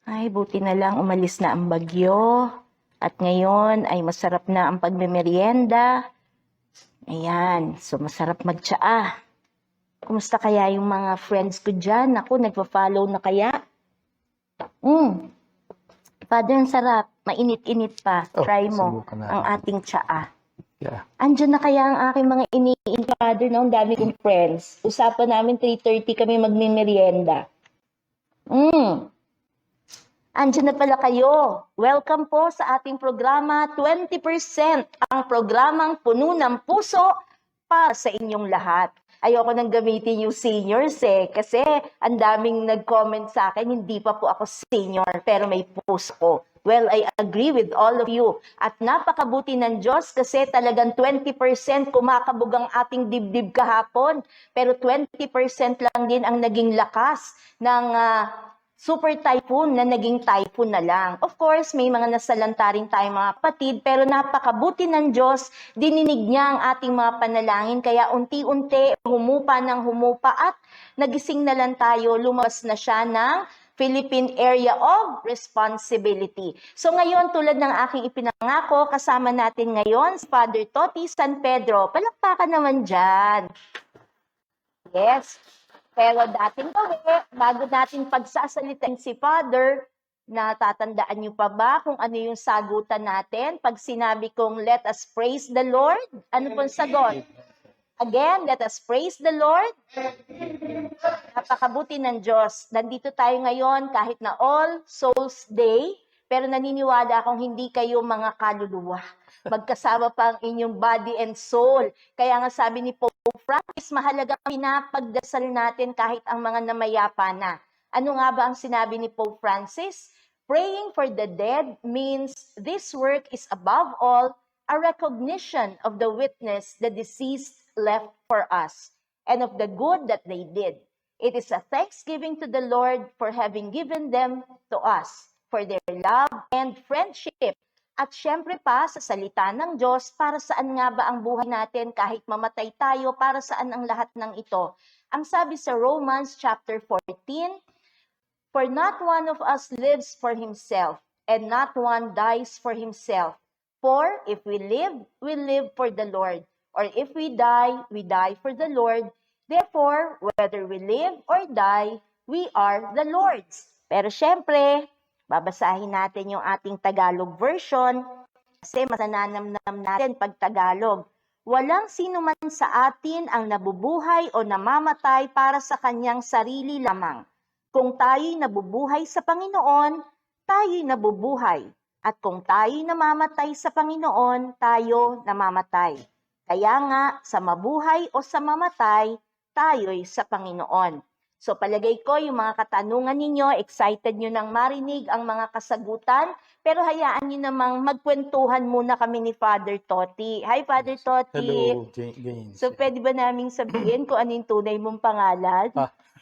Ay, buti na lang umalis na ang bagyo. At ngayon ay masarap na ang pagmemeryenda. Ayan, so masarap magtsaa. Kumusta kaya yung mga friends ko dyan? Ako, nagpa-follow na kaya? Father, ang sarap. Mainit-init pa. Try mo subukan natin. ang ating tsaa. Yeah. Andyan na kaya ang aking mga Father, no? Ang dami kong friends. Usapan namin 3:30 kami magmemeryenda. Andiyan na pala kayo. Welcome po sa ating programa, 20% ang programang Puno ng Puso para sa inyong lahat. Ayoko nang gamitin yung seniors kasi ang daming nag-comment sa akin, hindi pa po ako senior, pero may puso ko. Well, I agree with all of you. At napakabuti ng Diyos kasi talagang 20% kumakabog ang ating dibdib kahapon, pero 20% lang din ang naging lakas ng super typhoon na naging typhoon na lang. Of course, may mga nasalanta rin tayong mga kapatid, pero napakabuti ng Diyos, dininig niya ang ating mga panalangin, kaya unti-unti humupa ng humupa at nagising na lang tayo, lumabas na siya ng Philippine Area of Responsibility. So ngayon, tulad ng aking ipinangako, kasama natin ngayon si Father Toti San Pedro. Palakpakan naman dyan. Yes. Pero dating bago natin pagsasalitain si Father, natatandaan niyo pa ba kung ano yung sagutan natin? Pag sinabi kong, let us praise the Lord, ano pong sagot? Again, let us praise the Lord. Napakabuti ng Diyos. Nandito tayo ngayon kahit na All Souls Day, pero naniniwala akong hindi kayo mga kaluluwa. Magkasama pa ang inyong body and soul. Kaya nga sabi ni Pope Francis, mahalaga pinapagdasal natin kahit ang mga namayapa na. Ano nga ba ang sinabi ni Pope Francis? Praying for the dead means this work is above all a recognition of the witness the deceased left for us and of the good that they did. It is a thanksgiving to the Lord for having given them to us, for their love and friendship. At syempre pa, sa salita ng Diyos, para saan nga ba ang buhay natin kahit mamatay tayo, para saan ang lahat ng ito? Ang sabi sa Romans chapter 14, for not one of us lives for himself, and not one dies for himself. For if we live for the Lord. Or if we die for the Lord. Therefore, whether we live or die, we are the Lord's. Pero syempre, babasahin natin yung ating Tagalog version kasi mas nananamnam natin pag Tagalog. Walang sino man sa atin ang nabubuhay o namamatay para sa kanyang sarili lamang. Kung tayo'y nabubuhay sa Panginoon, tayo'y nabubuhay. At kung tayo'y namamatay sa Panginoon, tayo namamatay. Kaya nga, sa mabuhay o sa mamatay, tayo'y sa Panginoon. So palagay ko yung mga katanungan ninyo, excited nyo nang marinig ang mga kasagutan, pero hayaan nyo namang magkwentuhan muna kami ni Father Toti. Hi, Father Toti. Hello, James. So pwede ba naming sabihin kung ano yung tunay mong pangalan?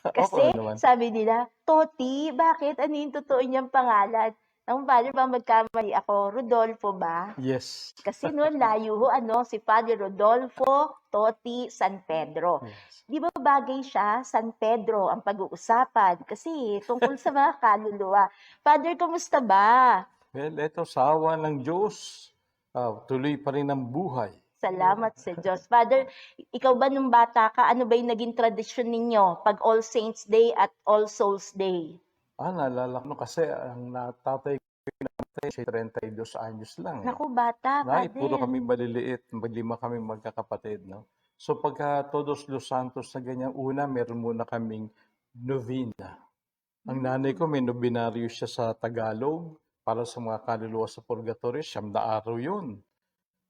Kasi sabi nila, Toti, bakit? Ano yung totoo niyang pangalan? Ang Father, ba magkamali ako? Rodolfo ba? Yes. Kasi noon layo ho, si Father Rodolfo Toti San Pedro. Yes. Di ba bagay siya, San Pedro, ang pag-uusapan? Kasi tungkol sa mga kaluluwa. Father, kumusta ba? Well, eto sa awa ng Diyos, tuloy pa rin ang buhay. Salamat sa Diyos. Father, ikaw ba nung bata ka, ano ba yung naging tradisyon ninyo pag All Saints Day at All Souls Day? Naalala ko kasi ang tatay ko namatay siya 32 anyos lang. Naku, bata, Father. Puro kami maliliit, 5 kami magkakapatid. No? So pagka Todos Los Santos na ganyan, una meron muna kaming novena. Ang nanay ko may nobinaryo siya sa Tagalog para sa mga kaluluwa sa purgatorio, 9 na araw yun.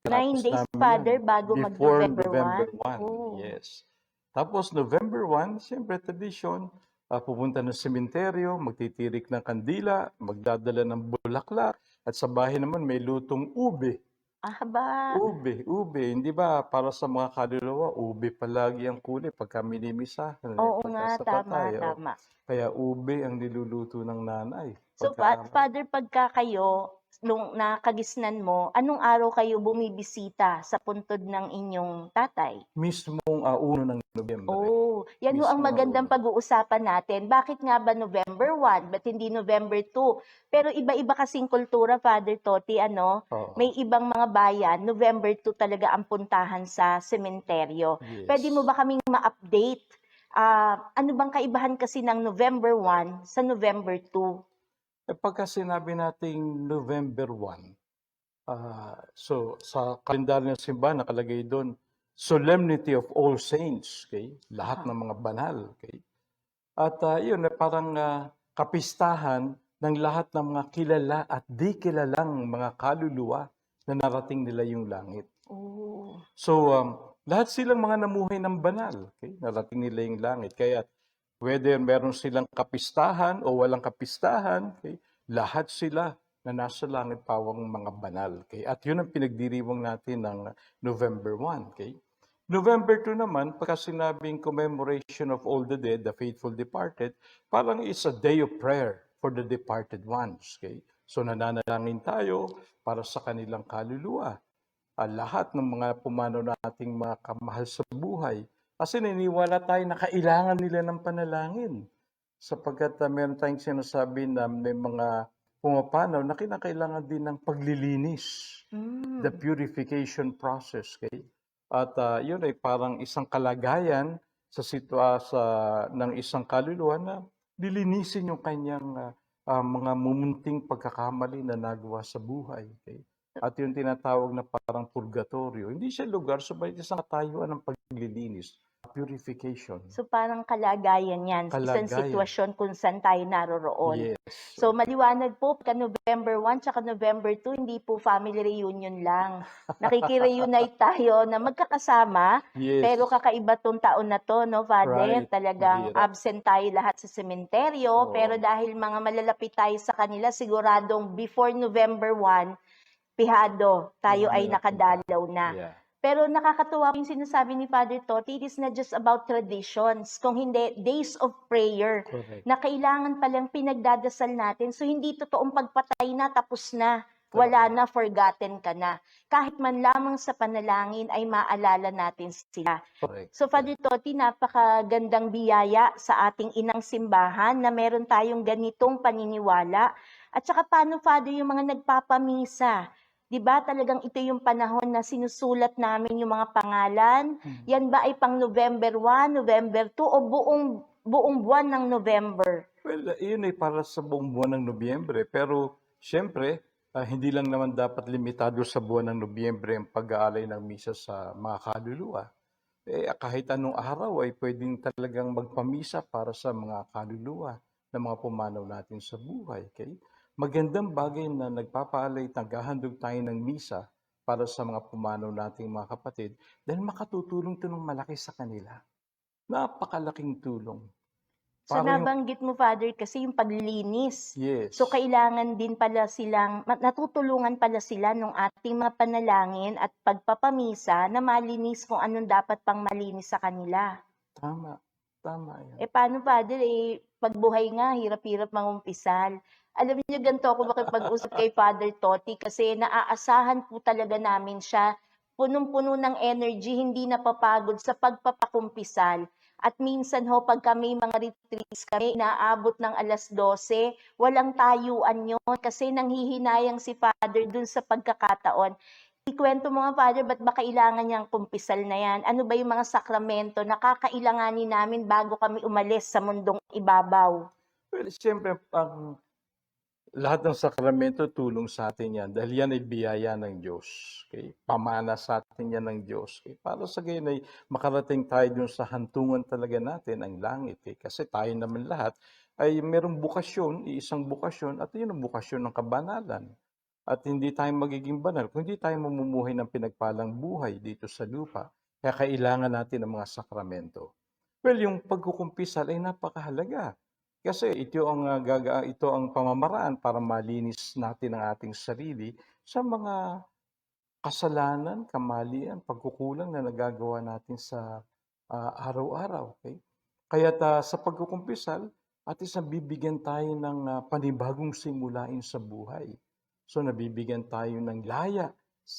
9 days, Father, bago before mag-November 1. Oh. Yes. Tapos November 1, siyempre tradisyon, pupunta ng sementeryo, magtitirik ng kandila, magdadala ng bulaklak, at sa bahay naman may lutong ube. Ba? Ube. Hindi ba para sa mga kaluluwa, ube palagi ang kulay pagka minimisahan. Oo nga, tama. Kaya ube ang niluluto ng nanay So, pagka Father, pagka kayo, nung nakagisnan mo, anong araw kayo bumibisita sa puntod ng inyong tatay? mismong 1 ng Nobyembre, Oh, yan ho ang mismong magandang 1. pag-uusapan natin. Bakit nga ba November 1? Ba't hindi November 2? Pero iba-iba kasing kultura, Father Toti, ano? Oo, May ibang mga bayan, November 2 talaga ang puntahan sa sementeryo. Pwede mo yes. ba kaming ma-update? Ano bang kaibahan kasi ng November 1 sa November 2? Pagka sinabi nating November 1, so sa kalendaryo ng simbahan nakalagay do'n, Solemnity of All Saints, okay? Lahat Aha. ng mga banal, okay? At yun, parang kapistahan ng lahat ng mga kilala at di kilalang mga kaluluwa na narating nila yung langit. Oh. So, lahat silang mga namuhay ng banal, okay? Narating nila yung langit. Kaya whether meron silang kapistahan o walang kapistahan, okay? Lahat sila na nasa langit pawang mga banal. Okay? At yun ang pinagdiriwang natin ng November 1. Okay? November 2 naman, pagka sinabing commemoration of all the dead, the faithful departed, parang it's a day of prayer for the departed ones. Okay? So nananalangin tayo para sa kanilang kaluluwa. Lahat ng mga pumanaw nating mga kamahal sa buhay. Kasi naniniwala tayo na kailangan nila ng panalangin. Sapagkat meron tayong sinasabi na may mga pumapanaw na kinakailangan din ng paglilinis, the Mm. purification process. Okay? At yun ay parang isang kalagayan sa ng isang kaluluwa na lilinisin yung kanyang mga mumunting pagkakamali na nagawa sa buhay. Okay? At yung tinatawag na parang purgatorio, hindi siya lugar, subalit isang katayuan ng paglilinis, purification, So parang kalagayan yan, isang kalagayan. sitwasyon kung saan tayo naroroon. Yes. So maliwanag po, pagka November 1 tsaka November 2, hindi po family reunion lang. Nakiki-reunite tayo na magkakasama, pero Yes. kakaiba tong taon na to, no, Father? Right. Talagang Mahirap. absent tayo lahat sa sementeryo, pero Oo. dahil mga malalapit tayo sa kanila, siguradong before November 1, pihado, tayo Doon na ay napunta. nakadalaw na. Yeah. Pero nakakatuwa yung sinasabi ni Father Toti, it is not just about traditions, kung hindi, days of prayer, Correct. na kailangan palang pinagdadasal natin. So, hindi totoong pagpatay na, tapos na, wala Oo. na, forgotten ka na. Kahit man lamang sa panalangin ay maalala natin sila. Correct. So, Father Toti, napakagandang biyaya sa ating inang simbahan na meron tayong ganitong paniniwala. At saka paano, Father, yung mga nagpapamisa? 'Di ba talagang ito yung panahon na sinusulat namin yung mga pangalan? Mhm. Yan ba ay pang November 1, November 2 o buong buong buwan ng November? Well, yun ay para sa buong buwan ng Nobyembre. Pero siyempre, hindi lang naman dapat limitado sa buwan ng Nobyembre ang pag-aalay ng misa sa mga kaluluwa. Kahit anong araw ay pwedeng talagang magpamisa para sa mga kaluluwa ng mga pumanaw natin sa buhay. Okay? Magandang bagay na nagpapaalay, naghahandog tayo ng misa para sa mga pumanaw nating mga kapatid dahil makatutulong ito ng malaki sa kanila. Napakalaking tulong. So Para yung, nabanggit mo, Father, kasi yung paglilinis. yes, So kailangan din pala silang, natutulungan pala sila nung ating mga panalangin at pagpapamisa na malinis kung anong dapat pang malinis sa kanila. tama, tama yan. Paano, Father, pagbuhay nga, hirap-hirap mangumpisal. Alam niyo, ganito ako makipag-usap kay Father Toti kasi naaasahan po talaga namin siya. Punong-puno ng energy, hindi napapagod sa pagpapakumpisal. At minsan ho, pag kami mga retreats kami, inaabot ng 12:00, walang tayuan yon kasi nanghihinayang si Father dun sa pagkakataon. Ikwento mo nga, Father, ba't ba kailangan niyang kumpisal na yan? Ano ba yung mga sakramento na kakailanganin namin bago kami umalis sa mundong ibabaw? Well, siyempre, lahat ng sakramento tulong sa atin yan dahil yan ay biyaya ng Diyos. Okay? Pamana sa atin yan ng Diyos. Okay? Para sa gayon ay makarating tayo dun sa hantungan talaga natin, ang langit. Okay? Kasi tayo naman lahat ay merong bukasyon, isang bukasyon, at yun ang bukasyon ng kabanalan. At hindi tayo magiging banal kung hindi tayo mamumuhay ng pinagpalang buhay dito sa lupa. Kaya kailangan natin ng mga sakramento. Well, yung pagkukumpisal ay napakahalaga. Kasi ito ang pamamaraan para malinis natin ang ating sarili sa mga kasalanan, kamalian, pagkukulang na nagagawa natin sa araw-araw. Okay? Kaya sa pagkukumpisal, at least nabibigyan tayo ng panibagong simulain sa buhay. So nabibigyan tayo ng laya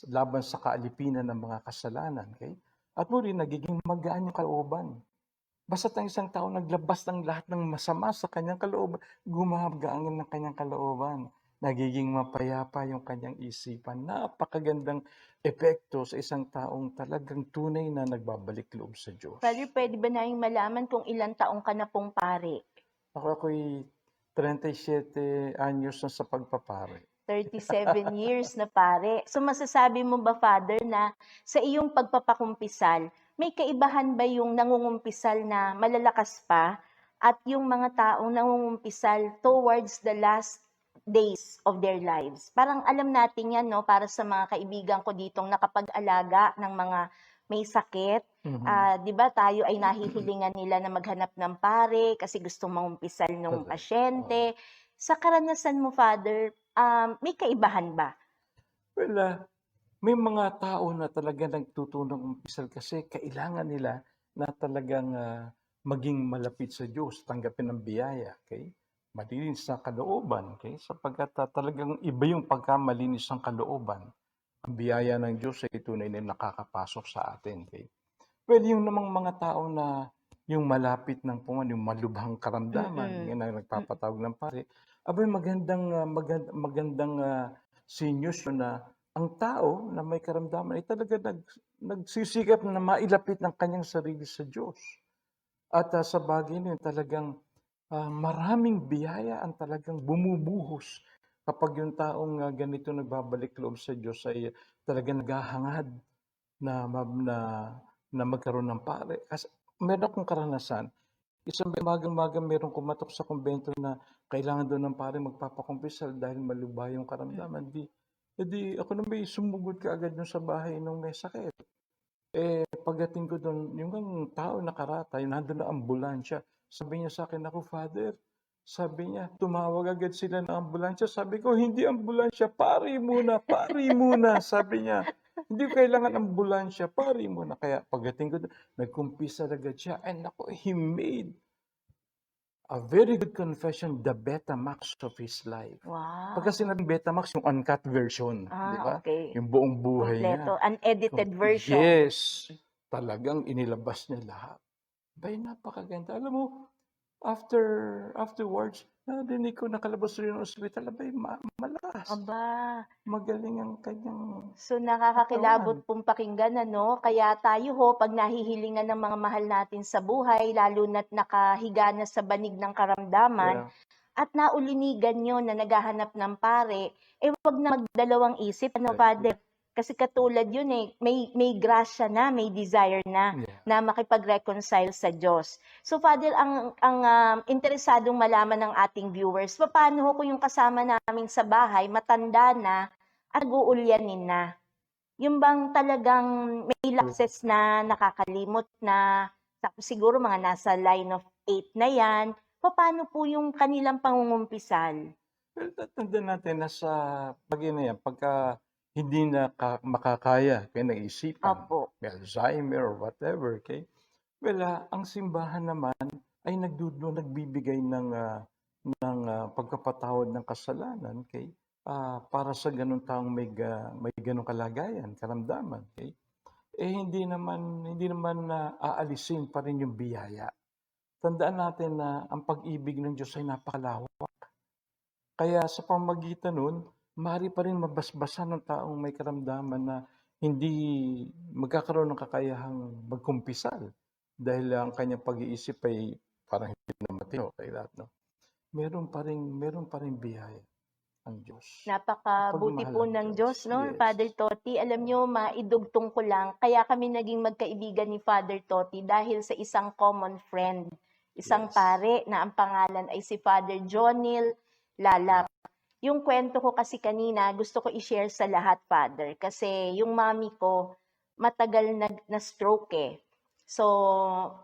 laban sa kaalipinan ng mga kasalanan. Okay? At muli, nagiging magaan yung kalooban. Basta't ang isang tao naglabas ng lahat ng masama sa kanyang kalooban, gumagaan ng kanyang kalooban. Nagiging mapayapa yung kanyang isipan. Napakagandang epekto sa isang taong talagang tunay na nagbabalik loob sa Diyos. Father, pwede ba namin malaman kung ilang taong ka na pong pare? Ako'y 37 anyos na sa pagpapare. 37 years na pare. So masasabi mo ba, Father, na sa iyong pagpapakumpisal, may kaibahan ba yung nangungumpisal na malalakas pa at yung mga taong nangungumpisal towards the last days of their lives? Parang alam natin yan, no? Para sa mga kaibigan ko ditong nakapag-alaga ng mga may sakit. Di ba tayo ay nahihilingan nila na maghanap ng pare kasi gustong mangumpisal ng Correct. pasyente. Sa karanasan mo, Father, may kaibahan ba? Well, may mga tao na talaga nagtutunang umpisal kasi kailangan nila na talagang maging malapit sa Diyos, tanggapin ang biyaya, okay? Malinis na kalooban, okay? Sapagkat talagang iba yung pagkamalinis ng kalooban. Ang biyaya ng Diyos ay tunay na nakakapasok sa atin, okay? Well, yung namang mga tao na yung malapit ng puman, yung malubhang karamdaman, yan ang nagpapatawag ng pare. Abay, magandang sinyos yun na ang tao na may karamdaman ay talaga nagsisikap na mailapit ng kanyang sarili sa Diyos. At sa bagay na yun, talagang maraming biyaya ang talagang bumubuhos kapag yung taong ganito nagbabalik loob sa Diyos ay talagang naghahangad na magkaroon ng pare. Kasi meron akong karanasan, isang umagang-umaga merong kumatok sa kumbento na kailangan doon ng pare magpapakumpisal dahil malubha yung karamdaman. Di ako na may sumugod ka agad doon sa bahay nung may sakit. Pagdating ko doon, yung tao nakaratay, nandun na ambulansya. Sabi niya sa akin, ako, Father, sabi niya, tumawag agad sila ng ambulansya. Sabi ko, hindi ambulansya, pari muna, sabi niya. Hindi ko kailangan ambulansya, pari muna. Kaya pagdating ko doon, nagkumpisa agad siya. And ako, he made a very good confession, the Betamax of his life. Wow. Pagka sinabing Betamax, yung uncut version, di ba? Okay. Yung buong buhay Kompleto. niya. Unedited version. Yes, talagang inilabas niya lahat. Bay, napakaganda. Alam mo, afterwards, narinig ko nakalabas rin ng ospital, abay, malakas. Aba. Magaling ang kanyang So nakakakilabot pong pakinggan, ano? Kaya tayo ho, pag nahihilingan ng mga mahal natin sa buhay, lalo na't nakahiga na sa banig ng karamdaman, at naulinigan nyo na naghahanap ng pare, wag na magdalawang isip, ano, Father? Kasi katulad yun may grasya na, may desire na makipag-reconcile sa Diyos. So Father, ang interesadong malaman ng ating viewers, paano ho kung yung kasama namin sa bahay, matanda na, at nag-uulyanin na? Yung bang talagang may lapses na, nakakalimot na, tapos siguro mga nasa line of 8 na yan, paano po yung kanilang pangungumpisal? Well, tatandaan natin na sa bagay na yan, pagka hindi na makakaya kaya ng isipan, may Alzheimer or whatever, okay? Well, ang simbahan naman ay nagbibigay ng pagkapatawad ng kasalanan, okay? Para sa ganung taong may ganung kalagayan, karamdaman, okay? Hindi naman aalisin pa rin yung biyaya. Tandaan natin na ang pag-ibig ng Diyos ay napakalawak. Kaya sa pamagitan nun, maaari pa rin mabasbasan ng taong may karamdaman na hindi magkakaroon ng kakayahang magkumpisal dahil ang kanyang pag-iisip ay parang hindi na matino. No? Meron pa rin biyaya ang Diyos. Napakabuti po ng Diyos, no? Yes. Father Toti, alam nyo, maidugtong ko lang, kaya kami naging magkaibigan ni Father Toti dahil sa isang common friend, isang pare na ang pangalan ay si Father Jonil Lalap. Yung kwento ko kasi kanina, gusto ko i-share sa lahat, Father, kasi yung mami ko, matagal na-stroke So,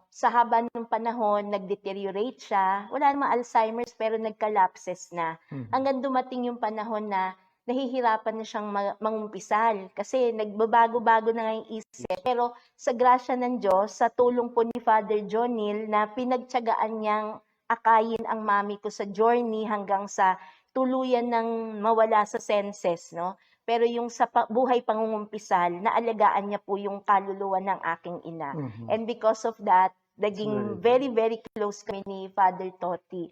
sa haba ng panahon, nag-deteriorate siya. Wala namang Alzheimer's, pero nagka-lapses na. Hanggang dumating yung panahon na nahihirapan na siyang mangumpisal. Kasi nagbabago-bago na nga yung isip. Pero sa grasya ng Diyos, sa tulong po ni Father Jonil, na pinagtiyagaan niyang akayin ang mami ko sa journey hanggang sa tuluyan ng mawala sa senses, no? Pero yung sa buhay pangungumpisal, naalagaan niya po yung kaluluwa ng aking ina. Mhm. And because of that, Very naging good. very, very close kami ni Father Toti.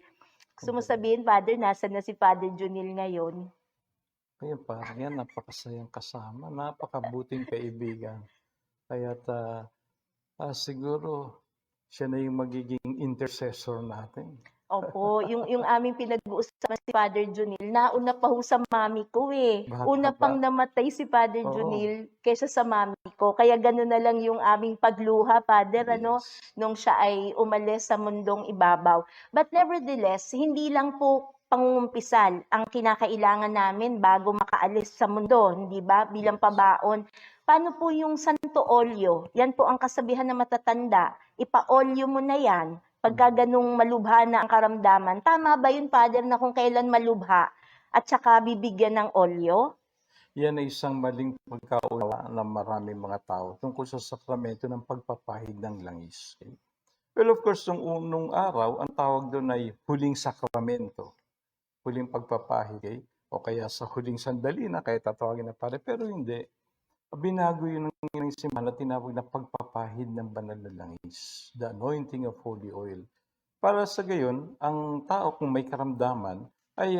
Gusto mo sabihin, Father, nasan na si Father Junil ngayon? Kaya parang yan, napakasayang kasama, napakabuting kaibigan. Kaya't siguro siya na yung magiging intercessor natin. Opo, yung aming pinag-uusapan si Father Junil, nauna pa ho sa mami ko eh. Bata Una pa. pang namatay si Father Oo. Junil kaysa sa mami ko. Kaya gano'n na lang yung aming pagluha, Father, ano, Yes. nung siya ay umalis sa mundong ibabaw. But nevertheless, hindi lang po pangungumpisal ang kinakailangan namin bago makaalis sa mundo, hindi ba? Bilang Yes. pabaon. Paano po yung Santo Olyo? Yan po ang kasabihan ng matatanda. Ipa-olyo mo na yan. Pagka ganung malubha na ang karamdaman, tama ba yun, Father, na kung kailan malubha at saka bibigyan ng olyo? Yan ay isang maling pagkaunawa ng maraming mga tao tungkol sa sakramento ng pagpapahid ng langis. Okay? Well, of course, nung unong araw, ang tawag doon ay huling sakramento, huling pagpapahid, okay? O kaya sa huling sandali na kaya tatawagin na pare, pero hindi. Binago yun ng simbahan na tinawag na pagpapahid ng banal na langis, the anointing of holy oil. Para sa gayon, ang tao kung may karamdaman ay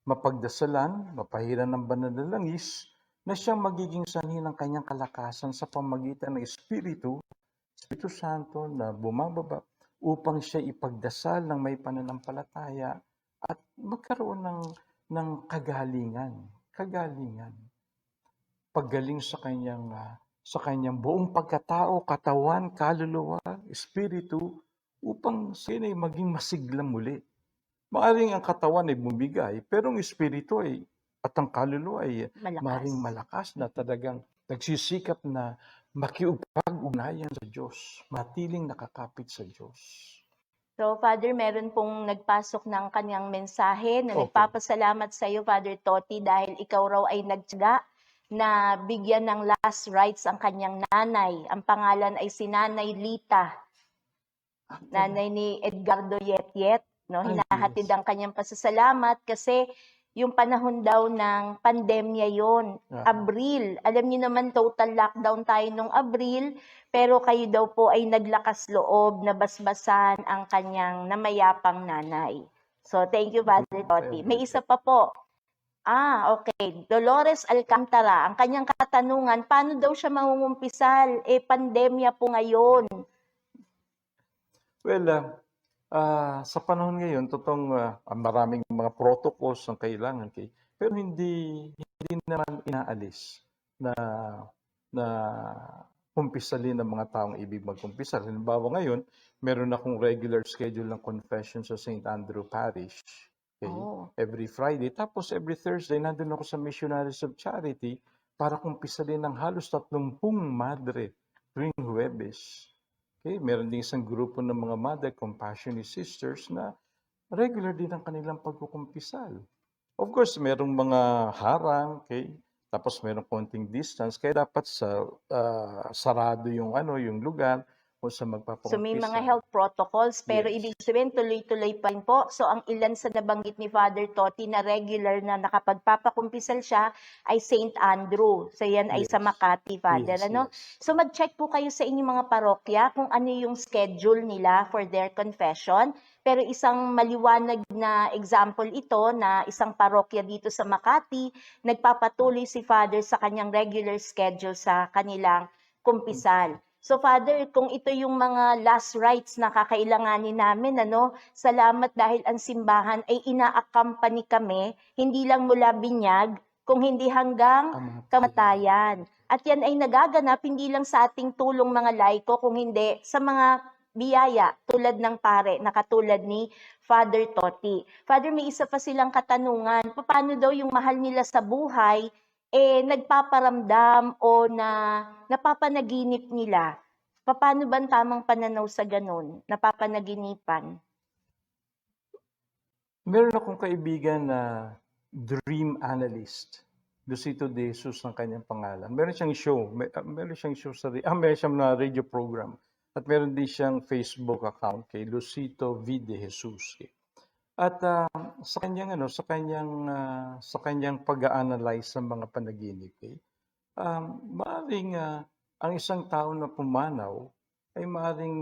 mapagdasalan, mapahiran ng banal na langis na siyang magiging sanhi ng kanyang kalakasan sa pamagitan ng Espiritu Santo na bumababa upang siya ipagdasal ng may pananampalataya at magkaroon ng kagalingan. Paggaling sa kanyang buong pagkatao, katawan, kaluluwa, espiritu, upang siya ay maging masigla muli. Maaring ang katawan ay bumigay, pero ang espiritu at ang kaluluwa ay maaring malakas na talagang nagsisikap na makiupag-ugnayan sa Diyos, matiling nakakapit sa Diyos. So, Father, meron pong nagpasok ng kanyang mensahe na Okay. nagpapasalamat sa iyo, Father Toti, dahil ikaw raw ay nagtiyaga na bigyan ng last rites ang kanyang nanay. Ang pangalan ay si Nanay Lita, nanay ni Edgardo Yet-Yet. No? Ay, Hinahatid yes. ang kanyang pasasalamat kasi yung panahon daw ng pandemya yon, Abril. Alam niyo naman, total lockdown tayo nung Abril, pero kayo daw po ay naglakas loob na basbasan ang kanyang namayapang nanay. So, thank you, Father Toti. May isa pa po. Okay. Dolores Alcantara, ang kanyang katanungan, paano daw siya mangungumpisal? Pandemya po ngayon. Well, sa panahon ngayon, maraming mga protocols ang kailangan. Okay? Pero hindi naman inaalis na kumpisalin ng mga taong ibig magkumpisal. Halimbawa ngayon, meron akong regular schedule ng confession sa St. Andrew Parish. Okay? Every Friday. Tapos every Thursday, nandun ako sa Missionaries of Charity para kumpisalin ng halos 30 madre tuwing Huwebes. Okay? Meron din isang grupo ng mga mother, Compassionate Sisters, na regular din ang kanilang pagkukumpisal. Of course, merong mga harang, okay? Tapos merong konting distance, kaya dapat sarado yung lugar kung sa magpapakumpisa. So may mga health protocols, pero Yes. ibig sabihin tuloy-tuloy pa rin po. So ang ilan sa nabanggit ni Father Toti na regular na nakapagpapakumpisal siya ay St. Andrew. So yan ay sa Yes. Makati, Father. Yes, Ano? yes. So mag-check po kayo sa inyong mga parokya kung ano yung schedule nila for their confession. Pero isang maliwanag na example ito na isang parokya dito sa Makati, nagpapatuloy si Father sa kanyang regular schedule sa kanilang kumpisal. So Father, kung ito yung mga last rites na kakailanganin namin, salamat dahil ang simbahan ay ina-accompany kami, hindi lang mula binyag, kung hindi hanggang kamatayan. At yan ay nagaganap hindi lang sa ating tulong mga laiko, kung hindi sa mga biyaya tulad ng pare na katulad ni Father Toti. Father, may isa pa silang katanungan. Paano daw yung mahal nila sa buhay nagpaparamdam o napapanaginip nila? Paano ba ang tamang pananaw sa ganun? Napapanaginipan? Meron akong kaibigan na dream analyst. Lucito De Jesus ang kanyang pangalan. Meron siyang show. Meron siyang show meron siyang radio program. At meron din siyang Facebook account kay Lucito V. De Jesus. At sa kanyang pag-analyze sa mga panaginip, maaring ang isang tao na pumanaw ay maaring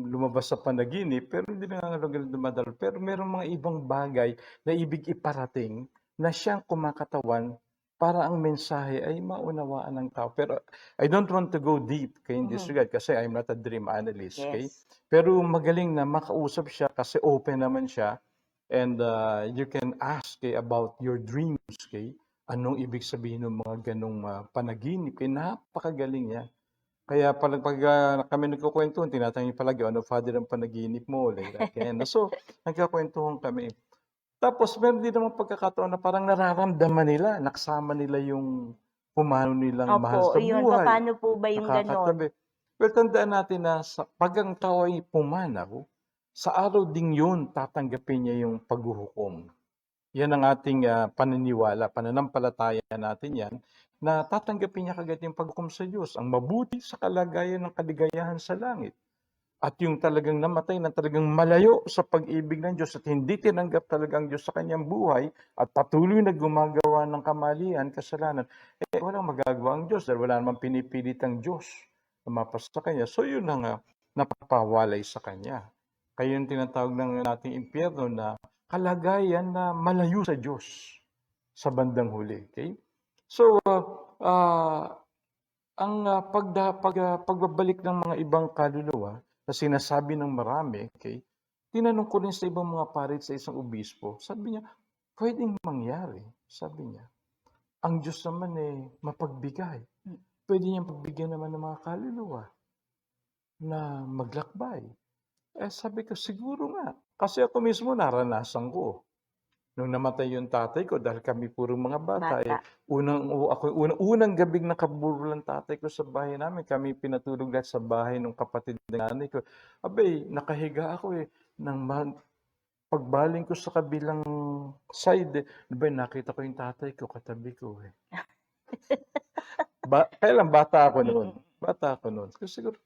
lumabas sa panaginip pero hindi nangangahulugan dumadalo. Pero merong mga ibang bagay na ibig iparating na siyang kumakatawan para ang mensahe ay maunawaan ng tao. Pero I don't want to go deep in this regard kasi I'm not a dream analyst. Okay? Yes. Pero magaling na makausap siya kasi open naman siya. And you can ask about your dreams. Okay? Anong ibig sabihin ng mga ganong panaginip? Napakagaling niya. Kaya pag kami nagkukwentuhan, tinatanong niya palagi, ano, Father, ang panaginip mo? Like that. Ganyan. So, nagkakwentuhan kami. Tapos, meron din naman pagkakataon na parang nararamdaman nila, nakasama nila yung pumanaw nilang mahal Opo, sa yun. buhay. Paano po ba yung ganon? Nakakatabi. Well, tandaan natin na pag ang tao ay pumanaw, sa araw ding yun, tatanggapin niya yung paghuhukom. Yan ang ating paniniwala, pananampalataya natin yan, na tatanggapin niya kagad yung paghukom sa Diyos, ang mabuti sa kalagayan ng kaligayahan sa langit. At yung talagang namatay na talagang malayo sa pag-ibig ng Diyos at hindi tinanggap talaga ang Diyos sa kanyang buhay at patuloy na gumagawa ng kamalian, kasalanan, walang magagawa ang Diyos dahil wala namang pinipilit ang Diyos na mapas sa kanya. So yun ang napapawalay sa kanya. Kaya yung tinatawag ng nating impyerno na kalagayan na malayo sa Diyos sa bandang huli. Okay? So, ang pagbabalik ng mga ibang kaluluwa na sinasabi ng marami, okay, tinanong ko rin sa ibang mga parit sa isang obispo, sabi niya, pwedeng mangyari, sabi niya. Ang Diyos naman mapagbigay. Pwede niyang pagbigyan naman ng mga kaluluwa na maglakbay. Sabi ko, siguro nga. Kasi ako mismo naranasan ko. Nung namatay yung tatay ko, dahil kami puro mga bata, unang gabing nakaburo lang tatay ko sa bahay namin. Kami pinatulog lahat sa bahay ng kapatid ng nanay ko. Abay, nakahiga ako pagbaling ko sa kabilang side, nakita ko yung tatay ko, katabi ko Kailan bata ako noon. Bata ako noon. Kasi siguro,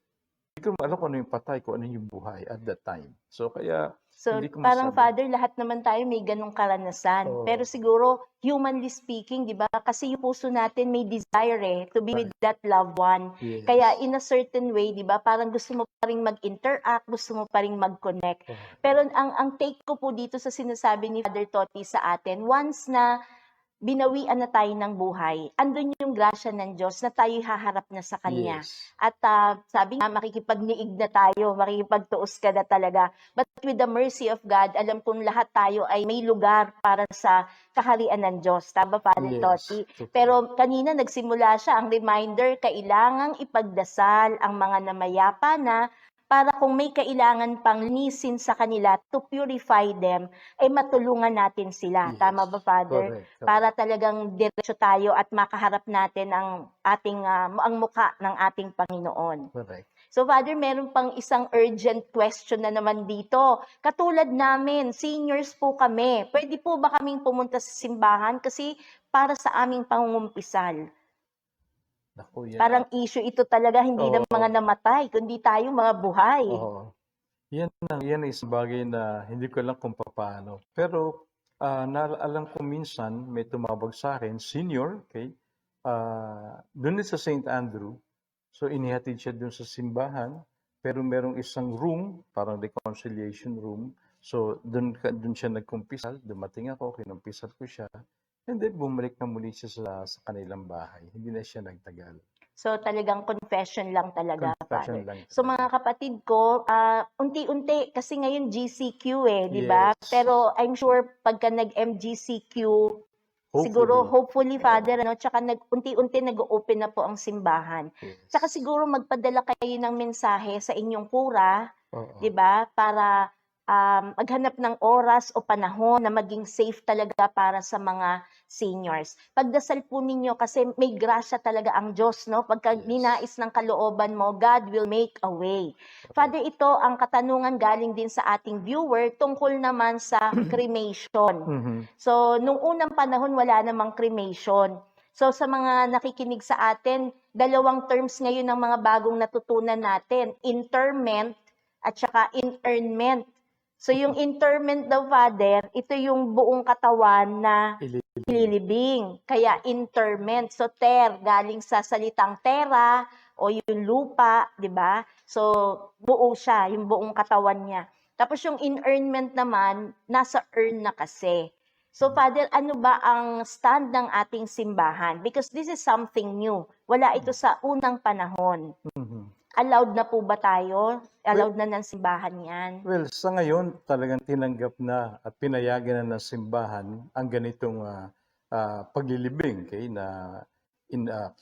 hindi ko alam kung ano yung patay ko, ano yung buhay at that time. So, kaya, So, hindi ko parang masabi. Father, lahat naman tayo may ganong karanasan. Oo. Pero siguro, humanly speaking, di ba? Kasi yung puso natin may desire to be with that loved one. Yes. Kaya in a certain way, di ba? Parang gusto mo pa rin mag-interact, gusto mo pa rin mag-connect. Pero ang take ko po dito sa sinasabi ni Father Toti sa atin, once na binawian na tayo ng buhay, andun yung grasya ng Diyos na tayo haharap na sa Kanya. Yes. At sabi nga, makikipagniig na tayo, makikipagtuos ka na talaga. But with the mercy of God, alam kong lahat tayo ay may lugar para sa kaharian ng Diyos. Tama, Father Yes. Toti? Pero kanina nagsimula siya, ang reminder, kailangang ipagdasal ang mga namayapa na para kung may kailangan pang linisin sa kanila to purify them, ay matulungan natin sila. Yes. Tama ba, Father? Correct. Para talagang diretso tayo at makaharap natin ang ating ang mukha ng ating Panginoon. Correct. So, Father, meron pang isang urgent question na naman dito. Katulad namin, seniors po kami. Pwede po ba kaming pumunta sa simbahan? Kasi para sa aming pangungumpisal. Naku, yan. Parang issue ito talaga, hindi ng mga namatay, kundi tayo mga buhay. Oo. Yan is bagay na hindi ko alam kung paano. Pero alam ko minsan may tumawag sa akin, senior, okay? Doon sa St. Andrew. So inihatid siya doon sa simbahan, pero merong isang room, parang reconciliation room. So doon siya nagkumpisal, dumating ako, kinumpisal ko siya. And then bumalik na muli siya sa kanilang bahay. Hindi na siya nagtagal. So talagang confession lang talaga, Confession Father. lang So talaga. mga kapatid ko, unti-unti, kasi ngayon GCQ di ba? Yes. Pero I'm sure pagka nag-MGCQ, siguro hopefully, Father, tsaka unti-unti nag-open na po ang simbahan. Yes. Tsaka siguro magpadala kayo ng mensahe sa inyong kura, Oo. di ba? Para maghanap ng oras o panahon na maging safe talaga para sa mga seniors. Pagdasal po ninyo kasi may grasya talaga ang Diyos, no? Pagka Yes. ninais ng kalooban mo, God will make a way. Okay. Father, ito ang katanungan galing din sa ating viewer tungkol naman sa cremation. Mhm. So, nung unang panahon, wala namang cremation. So sa mga nakikinig sa atin, dalawang terms ngayon ng mga bagong natutunan natin, interment at saka inurnment. So yung interment daw, Father, ito yung buong katawan na Ililibing. ililibing. Kaya interment. So ter, galing sa salitang terra o yung lupa, di ba? So buo siya, yung buong katawan niya. Tapos yung inurnment naman, nasa urn na kasi. So Father, ano ba ang stand ng ating simbahan? Because this is something new. Wala ito sa unang panahon. Mhm. Allowed na po ba tayo? Allowed na ng simbahan yan? Well, sa ngayon, talagang tinanggap na at pinayagan na ng simbahan ang ganitong paglilibing na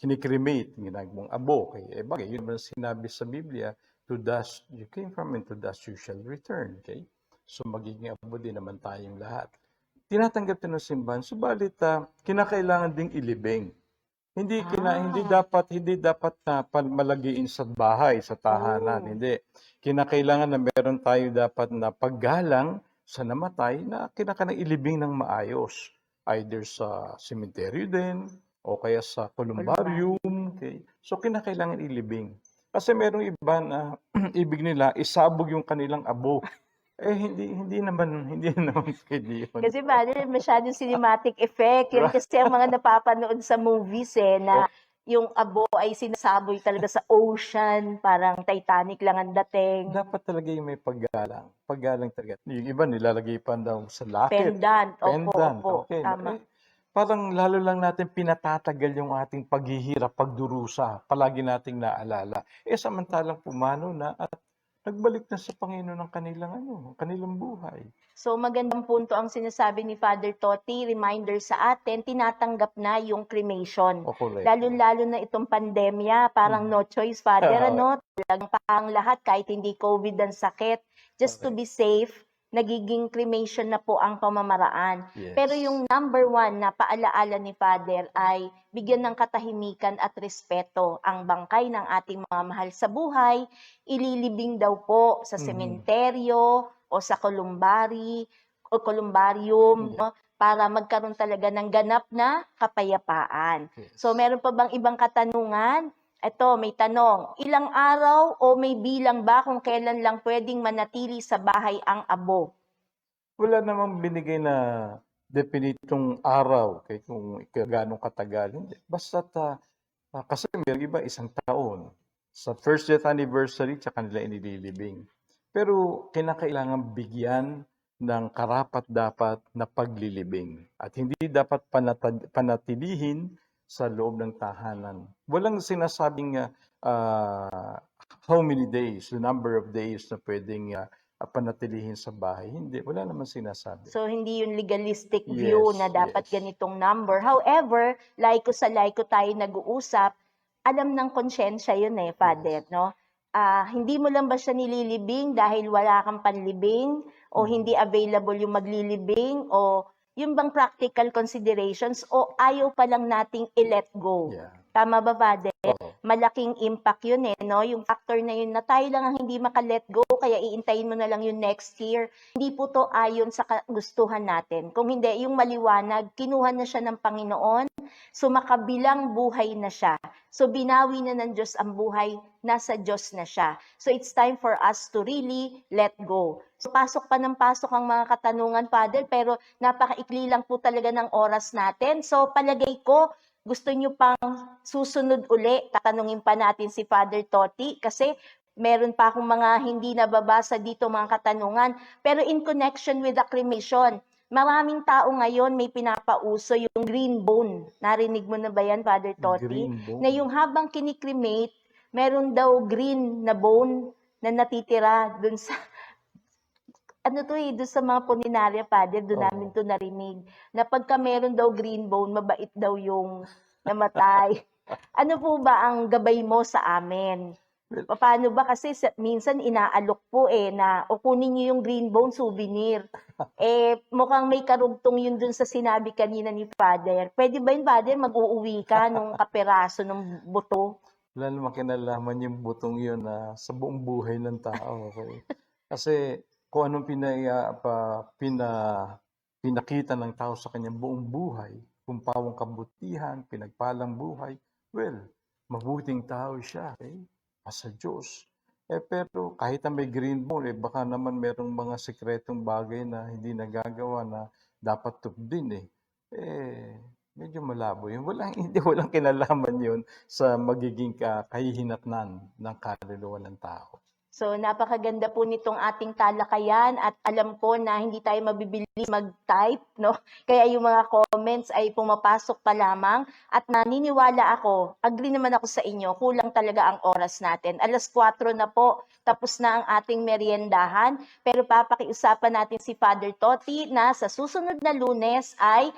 kinikremate, ginagawang abo. Bagay, yun ba sinabi sa Biblia, to dust you came from and to dust you shall return. Okay? So magiging abo din naman tayong lahat. Tinatanggap din ng simbahan, subalit kinakailangan ding ilibing. Hindi dapat na malagiin sa bahay, sa tahanan, Oh. hindi. Kinakailangan na meron tayo dapat na paggalang sa namatay na kinakailangan ilibing ng maayos. Either sa sementeryo din o kaya sa columbarium. Okay? So kinakailangan ilibing. Kasi merong iba na ibig nila isabog yung kanilang abo. Hindi naman pwede yun. Kasi Father, masyadong cinematic effect. Yun kasi ang mga napapanood sa movies na yung abo ay sinasaboy talaga sa ocean, parang Titanic lang ang dating. Dapat talaga yung may paggalang. Paggalang talaga. Yung iba nilalagay pa daw sa lakit. Pendant. Pendant. Opo. Okay. Tama. Parang lalo lang natin pinatatagal yung ating paghihirap, pagdurusa. Palagi nating naalala. Samantalang pumano na at nagbalik na sa Panginoon ang kanilang buhay. So magandang punto ang sinasabi ni Father Toti, reminder sa atin, tinatanggap na yung cremation. Correct. Lalo-lalo na itong pandemya, parang no choice, Father, talagang parang lahat, kahit hindi COVID ang sakit, just to be safe, nagiging cremation na po ang pamamaraan. Yes. Pero yung number one na paalaala ni Father ay bigyan ng katahimikan at respeto ang bangkay ng ating mga mahal sa buhay, ililibing daw po sa sementeryo, o sa columbarium, para magkaroon talaga ng ganap na kapayapaan. Yes. So meron pa bang ibang katanungan? Ito, may tanong, ilang araw o may bilang ba kung kailan lang pwedeng manatili sa bahay ang abo? Wala namang binigay na definitong araw kung gaano katagal. Hindi. Basta kasi may iba isang taon. Sa first death anniversary, tsaka nila inililibing. Pero kinakailangan bigyan ng karapat-dapat na paglilibing. At hindi dapat panatilihin sa loob ng tahanan. Walang sinasabing how many days, the number of days na pwedeng panatilihin sa bahay. Hindi, wala naman sinasabi. So, hindi yung legalistic view Yes, na dapat yes. ganitong number. However, laiko sa laiko tayo nag-uusap, alam ng konsyensya yun Father, no? Hindi mo lang ba siya nililibing dahil wala kang panlibing o hindi available yung maglilibing o yung bang practical considerations o ayaw pa lang nating i-let go? Yeah. Tama ba, Father? Oo. Malaking impact yun no? Yung factor na yun na tayo lang ang hindi maka-let go, kaya iintayin mo na lang yung next year. Hindi po to ayon sa gustuhan natin. Kung hindi, yung maliwanag, kinuha na siya ng Panginoon, so makabilang buhay na siya. So binawi na ng Diyos ang buhay, nasa Diyos na siya. So it's time for us to really let go. So pasok pa ng pasok ang mga katanungan, Father, pero napakaikli lang po talaga ng oras natin. So palagay ko, gusto nyo pang susunod uli, tatanungin pa natin si Father Toti kasi meron pa akong mga hindi nababasa dito mga katanungan. Pero in connection with the cremation, maraming tao ngayon may pinapauso yung green bone. Narinig mo na ba yan, Father Toti? Green bone. Na yung habang kinikremate, meron daw green na bone na natitira dun sa doon sa mga puninarya, Father, doon namin to narinig, na pagka meron daw green bone, mabait daw yung namatay. Ano po ba ang gabay mo sa amin? Paano ba? Kasi minsan inaalok po na o kunin niyo yung green bone souvenir. Mukhang may karugtong yun dun sa sinabi kanina ni Father. Pwede ba yun, Father, mag-uuwi ka nung kaperaso ng buto? Wala namang kinalaman yung butong yun sa buong buhay ng tao. Okay? Kasi kung anong pinakita ng tao sa kanyang buong buhay, kumpawang kabutihan, pinagpalang buhay. Well, mabuting tao siya, sa Diyos. Pero kahit na may green bone, baka naman merong mga sikretong bagay na hindi nagagawa na dapat tupdin. Medyo malabo yun. Walang kinalaman yun sa magiging kahihinatnan ng kaluluwa ng tao. So napakaganda po nitong ating talakayan at alam ko na hindi tayo mabibilis mag-type, no? Kaya yung mga comments ay pumapasok pa lamang at naniniwala ako, agree naman ako sa inyo, kulang talaga ang oras natin. 4:00 na po, tapos na ang ating meriendahan, pero papakiusapan natin si Father Toti na sa susunod na Lunes ay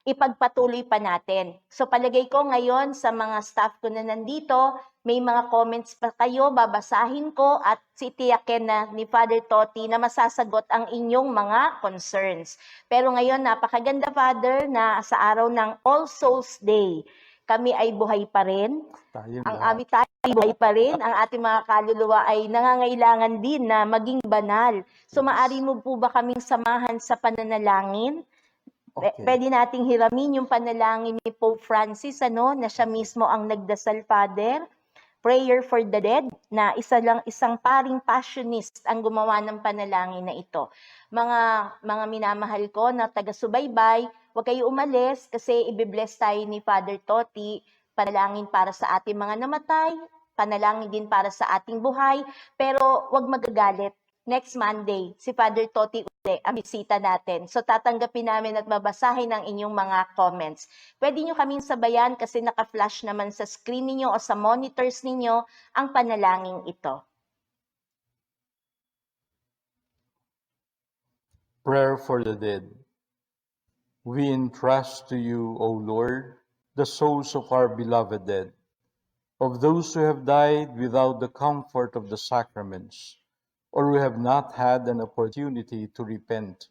ipagpatuloy pa natin. So palagay ko ngayon sa mga staff ko na nandito, may mga comments pa kayo, babasahin ko at sitiyakin na ni Father Toti na masasagot ang inyong mga concerns. Pero ngayon, napakaganda Father na sa araw ng All Souls Day, kami ay buhay pa rin. Ang aming tayo ay buhay pa rin. Ang ating mga kaluluwa ay nangangailangan din na maging banal. So maari mo po ba kaming samahan sa pananalangin? Okay. Pwede nating hiramin yung panalangin ni Pope Francis, na siya mismo ang nagdasal, Father. Prayer for the Dead, na isang paring passionist ang gumawa ng panalangin na ito. Mga minamahal ko na taga-subaybay, huwag kayo umalis kasi ibibless tayo ni Father Toti, panalangin para sa ating mga namatay, panalangin din para sa ating buhay, pero huwag magagalit. Next Monday, si Father Toti uli ang bisita natin. So tatanggapin namin at babasahin ang inyong mga comments. Pwede nyo kaming sabayan kasi naka-flash naman sa screen ninyo o sa monitors ninyo ang panalangin ito. Prayer for the dead. We entrust to you, O Lord, the souls of our beloved dead, of those who have died without the comfort of the sacraments, or who have not had an opportunity to repent,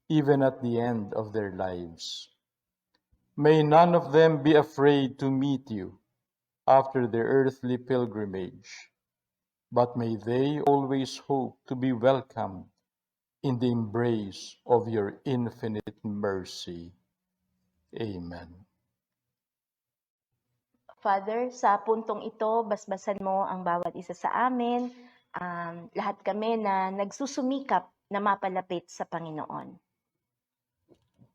even at the end of their lives. May none of them be afraid to meet you after their earthly pilgrimage, but may they always hope to be welcomed in the embrace of your infinite mercy. Amen. Father, sa puntong ito, basbasan mo ang bawat isa sa amin, lahat kami na nagsusumikap na mapalapit sa Panginoon.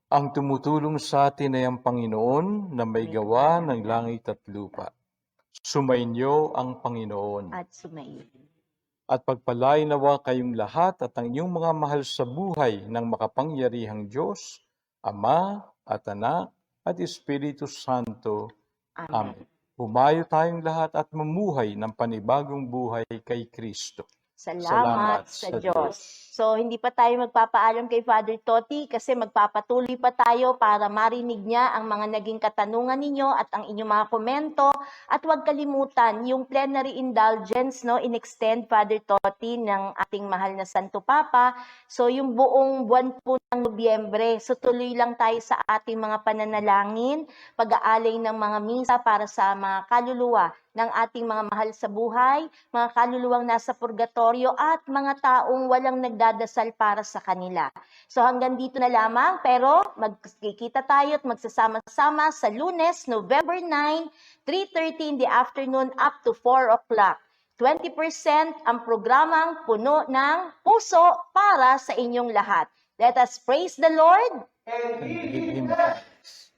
Ang tumutulong sa atin ay ang Panginoon na may gawa ng langit at lupa. Sumainyo ang Panginoon. At sumayin. At pagpalain nawa kayong lahat at ang inyong mga mahal sa buhay ng makapangyarihang Diyos, Ama at Anak at Espiritu Santo. Amen. Humayo tayong lahat at mamuhay ng panibagong buhay kay Kristo. Salamat sa Diyos. So, hindi pa tayo magpapaalam kay Father Toti kasi magpapatuloy pa tayo para marinig niya ang mga naging katanungan ninyo at ang inyong mga komento. At huwag kalimutan, yung plenary indulgence, in-extend Father Toti ng ating mahal na Santo Papa. So, yung buong buwan po ng Nobyembre, so tuloy lang tayo sa ating mga pananalangin, pag-aalay ng mga misa para sa mga kaluluwa ng ating mga mahal sa buhay, mga kaluluwang nasa purgatorio at mga taong walang nagdadasal para sa kanila. So hanggang dito na lamang, pero magkikita tayo at magsasama-sama sa Lunes, November 9, 3:30 in the afternoon up to 4 o'clock. 20% ang programang puno ng puso para sa inyong lahat. Let us praise the Lord And give Him thanks.